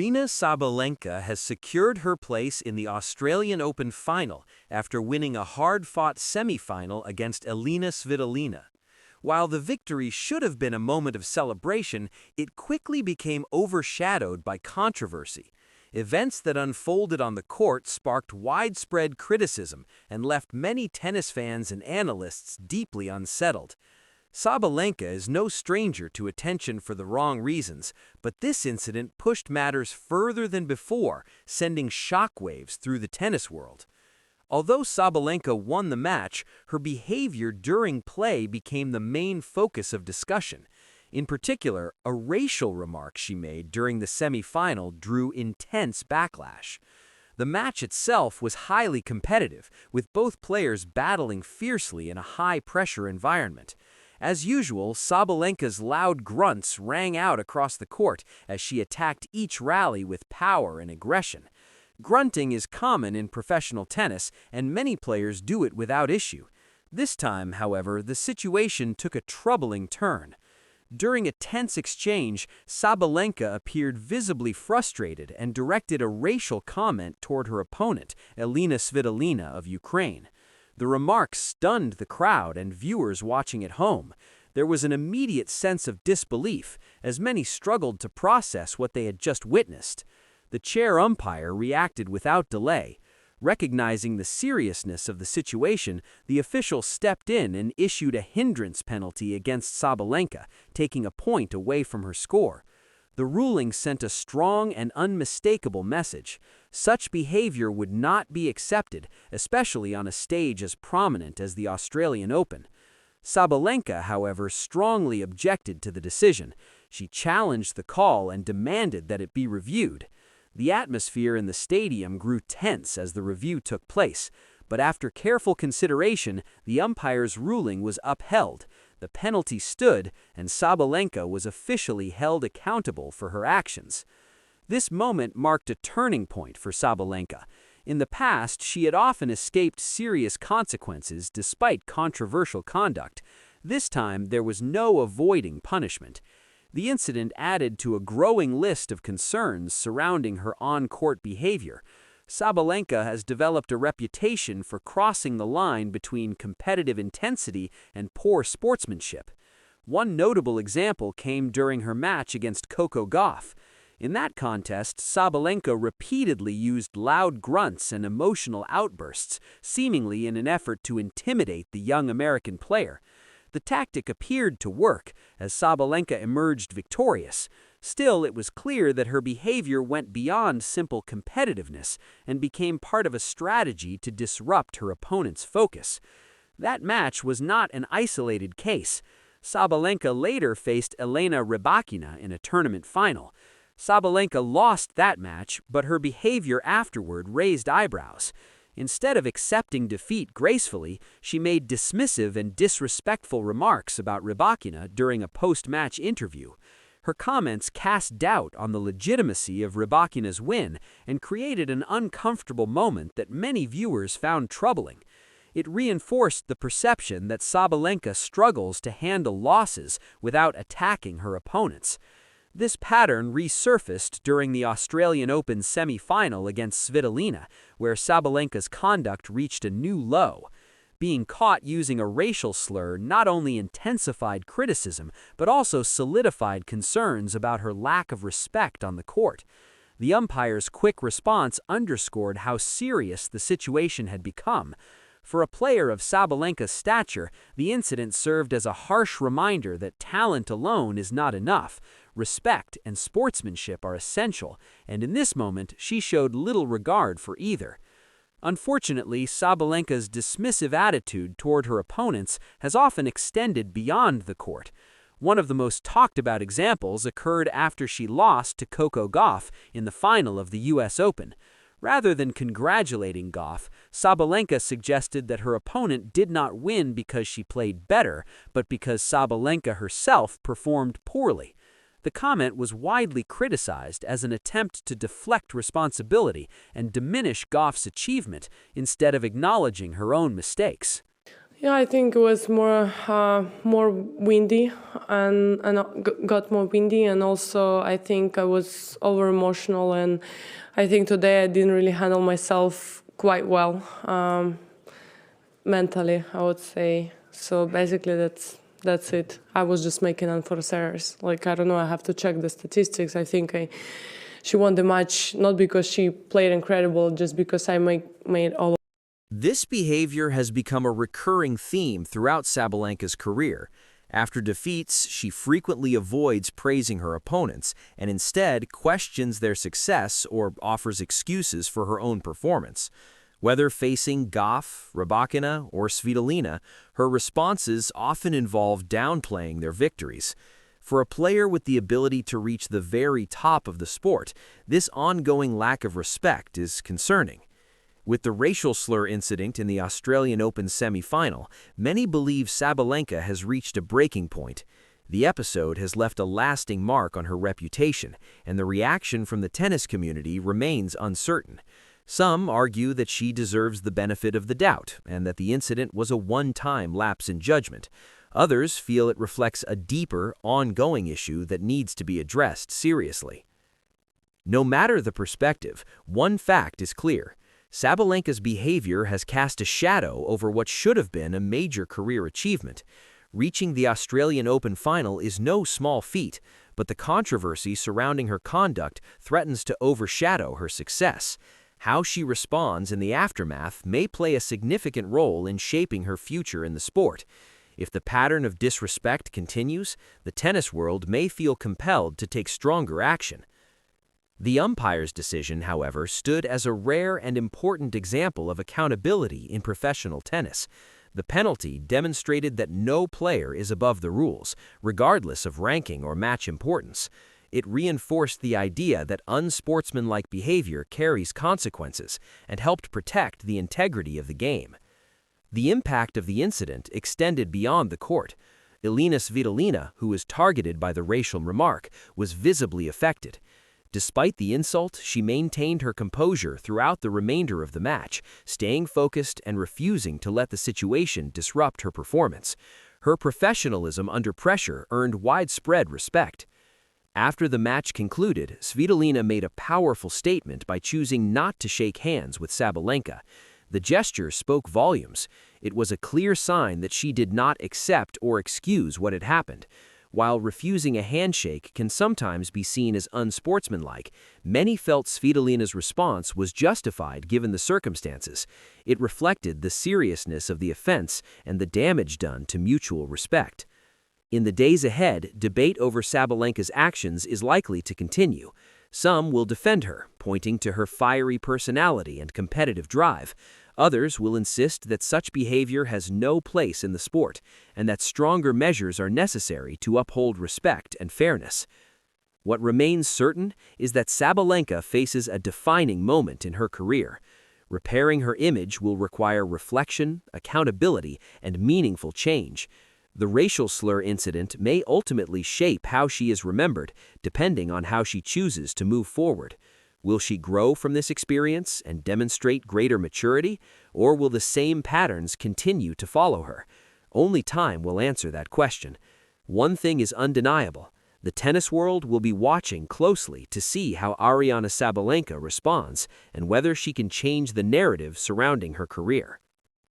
Aryna Sabalenka has secured her place in the Australian Open final after winning a hard-fought semifinal against Elina Svitolina. While the victory should have been a moment of celebration, it quickly became overshadowed by controversy. Events that unfolded on the court sparked widespread criticism and left many tennis fans and analysts deeply unsettled. Sabalenka is no stranger to attention for the wrong reasons, but this incident pushed matters further than before, sending shockwaves through the tennis world. Although Sabalenka won the match, her behavior during play became the main focus of discussion. In particular, a racial remark she made during the semifinal drew intense backlash. The match itself was highly competitive, with both players battling fiercely in a high-pressure environment. As usual, Sabalenka's loud grunts rang out across the court as she attacked each rally with power and aggression. Grunting is common in professional tennis, and many players do it without issue. This time, however, the situation took a troubling turn. During a tense exchange, Sabalenka appeared visibly frustrated and directed a racial comment toward her opponent, Elina Svitolina of Ukraine. The remarks stunned the crowd and viewers watching at home. There was an immediate sense of disbelief, as many struggled to process what they had just witnessed. The chair umpire reacted without delay. Recognizing the seriousness of the situation, the official stepped in and issued a hindrance penalty against Sabalenka, taking a point away from her score. The ruling sent a strong and unmistakable message. Such behavior would not be accepted, especially on a stage as prominent as the Australian Open. Sabalenka, however, strongly objected to the decision. She challenged the call and demanded that it be reviewed. The atmosphere in the stadium grew tense as the review took place, but after careful consideration, the umpire's ruling was upheld. The penalty stood, and Sabalenka was officially held accountable for her actions. This moment marked a turning point for Sabalenka. In the past, she had often escaped serious consequences despite controversial conduct. This time, there was no avoiding punishment. The incident added to a growing list of concerns surrounding her on-court behavior. Sabalenka has developed a reputation for crossing the line between competitive intensity and poor sportsmanship. One notable example came during her match against Coco Gauff. In that contest, Sabalenka repeatedly used loud grunts and emotional outbursts, seemingly in an effort to intimidate the young American player. The tactic appeared to work, as Sabalenka emerged victorious. Still, it was clear that her behavior went beyond simple competitiveness and became part of a strategy to disrupt her opponent's focus. That match was not an isolated case. Sabalenka later faced Elena Rybakina in a tournament final. Sabalenka lost that match, but her behavior afterward raised eyebrows. Instead of accepting defeat gracefully, she made dismissive and disrespectful remarks about Rybakina during a post-match interview. Her comments cast doubt on the legitimacy of Rybakina's win and created an uncomfortable moment that many viewers found troubling. It reinforced the perception that Sabalenka struggles to handle losses without attacking her opponents. This pattern resurfaced during the Australian Open semi-final against Svitolina, where Sabalenka's conduct reached a new low. Being caught using a racial slur not only intensified criticism, but also solidified concerns about her lack of respect on the court. The umpire's quick response underscored how serious the situation had become. For a player of Sabalenka's stature, the incident served as a harsh reminder that talent alone is not enough. Respect and sportsmanship are essential, and in this moment, she showed little regard for either. Unfortunately, Sabalenka's dismissive attitude toward her opponents has often extended beyond the court. One of the most talked-about examples occurred after she lost to Coco Gauff in the final of the US Open. Rather than congratulating Gauff, Sabalenka suggested that her opponent did not win because she played better, but because Sabalenka herself performed poorly. The comment was widely criticized as an attempt to deflect responsibility and diminish Gauff's achievement instead of acknowledging her own mistakes. Yeah, I think it was more windy and got more windy, and also I think I was over emotional, and I think today I didn't really handle myself quite well mentally, I would say. So basically that's it. I was just making unforced errors. Like, I don't know, I have to check the statistics. I think she won the match not because she played incredible, just because I made all. This behavior has become a recurring theme throughout Sabalenka's career. After defeats, she frequently avoids praising her opponents and instead questions their success or offers excuses for her own performance. Whether facing Gauff, Rybakina, or Svitolina, her responses often involve downplaying their victories. For a player with the ability to reach the very top of the sport, this ongoing lack of respect is concerning. With the racial slur incident in the Australian Open semifinal, many believe Sabalenka has reached a breaking point. The episode has left a lasting mark on her reputation, and the reaction from the tennis community remains uncertain. Some argue that she deserves the benefit of the doubt and that the incident was a one-time lapse in judgment. Others feel it reflects a deeper, ongoing issue that needs to be addressed seriously. No matter the perspective, one fact is clear. Sabalenka's behavior has cast a shadow over what should have been a major career achievement. Reaching the Australian Open final is no small feat, but the controversy surrounding her conduct threatens to overshadow her success. How she responds in the aftermath may play a significant role in shaping her future in the sport. If the pattern of disrespect continues, the tennis world may feel compelled to take stronger action. The umpire's decision, however, stood as a rare and important example of accountability in professional tennis. The penalty demonstrated that no player is above the rules, regardless of ranking or match importance. It reinforced the idea that unsportsmanlike behavior carries consequences and helped protect the integrity of the game. The impact of the incident extended beyond the court. Elina Svitolina, who was targeted by the racial remark, was visibly affected. Despite the insult, she maintained her composure throughout the remainder of the match, staying focused and refusing to let the situation disrupt her performance. Her professionalism under pressure earned widespread respect. After the match concluded, Svitolina made a powerful statement by choosing not to shake hands with Sabalenka. The gesture spoke volumes. It was a clear sign that she did not accept or excuse what had happened. While refusing a handshake can sometimes be seen as unsportsmanlike, many felt Svitolina's response was justified given the circumstances. It reflected the seriousness of the offense and the damage done to mutual respect. In the days ahead, debate over Sabalenka's actions is likely to continue. Some will defend her, pointing to her fiery personality and competitive drive. Others will insist that such behavior has no place in the sport, and that stronger measures are necessary to uphold respect and fairness. What remains certain is that Sabalenka faces a defining moment in her career. Repairing her image will require reflection, accountability, and meaningful change. The racial slur incident may ultimately shape how she is remembered, depending on how she chooses to move forward. Will she grow from this experience and demonstrate greater maturity, or will the same patterns continue to follow her? Only time will answer that question. One thing is undeniable. The tennis world will be watching closely to see how Aryna Sabalenka responds and whether she can change the narrative surrounding her career.